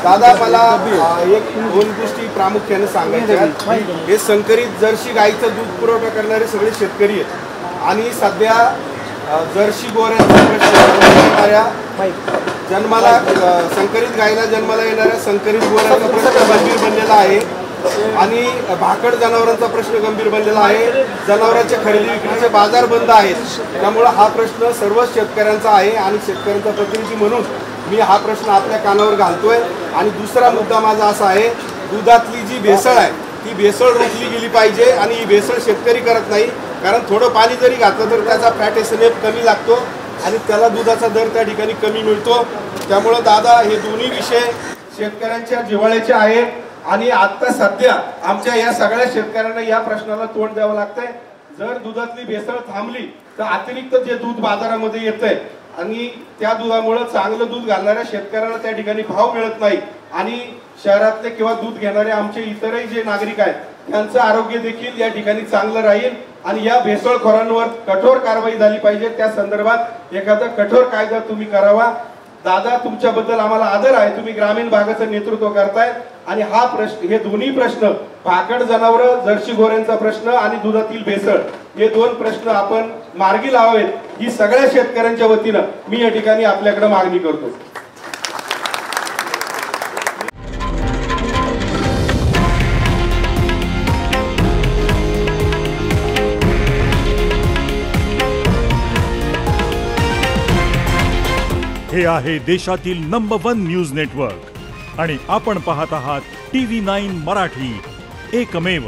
दादा मला एक दोन गोष्टी प्रामुख्याने सांगायच्या। हे संकरित जर्सी गाईचं दूध पुरवठा करणारे सगळे शेतकरी आहेत आणि सध्या जर्सी गोऱ्यांचा प्रश्न येणाऱ्या जन्माला संकरित गायीला जन्माला येणाऱ्या संकरित गोऱ्यांचा प्रश्न गंभीर बनलेला आहे आणि भाकड जनावरांचा प्रश्न गंभीर बनलेला आहे। जनावरांचे खरेदी विक्रीचे बाजार बंद आहेत, त्यामुळे हा प्रश्न सर्व शेतकऱ्यांचा आहे आणि शेतकऱ्यांचा प्रतिनिधी म्हणून मी हा प्रश्न आपल्या कानावर घालतोय। आणि दुसरा मुद्दा माझा असा आहे, दुधातली जी भेसळ आहे ती भेसळ रोखली गेली पाहिजे आणि ही भेसळ शेतकरी करत नाही, कारण थोडं पाणी जरी घातलं तर त्याचा फॅट एसएनएफ कमी लागतो आणि त्याला दुधाचा दर त्या ठिकाणी कमी मिळतो। त्यामुळे दादा हे दोन्ही विषय शेतकऱ्यांच्या जिव्हाळ्याचे आहेत आणि आता सध्या आमच्या या सगळ्या शेतकऱ्यांना या प्रश्नाला तोंड द्यावं लागतंय। जर दुधातली भेसळ थांबली तर अतिरिक्त जे दूध बाजारामध्ये येतंय आणि त्या दुधामुळे चांगलं दूध घालणाऱ्या शेतकऱ्यांना त्या ठिकाणी भाव मिळत नाही आणि शहरातले किंवा दूध घेणारे आमचे इतरही जे नागरिक आहेत त्यांचं आरोग्य देखील या ठिकाणी चांगलं राहील आणि या भेसळखोरांवर कठोर कारवाई झाली पाहिजे। त्या संदर्भात एखादा कठोर कायदा तुम्ही करावा। दादा तुमच्याबद्दल आम्हाला आदर आहे, तुम्ही ग्रामीण भागाचं नेतृत्व करताय आणि हा प्रश्न हे दोन्ही प्रश्न भाकड जनावर जर्सी गोऱ्यांचा प्रश्न आणि दुधातील भेसळ हे दोन प्रश्न आपण मार्गी लावावेत ही सगळ्या शेतकऱ्यांच्या वतीनं मी या ठिकाणी आपल्याकडे मागणी करतो। हे आहे देशातील नंबर 1 न्यूज नेटवर्क आणि आपण पाहत आहात TV9 मराठी, एकमेव।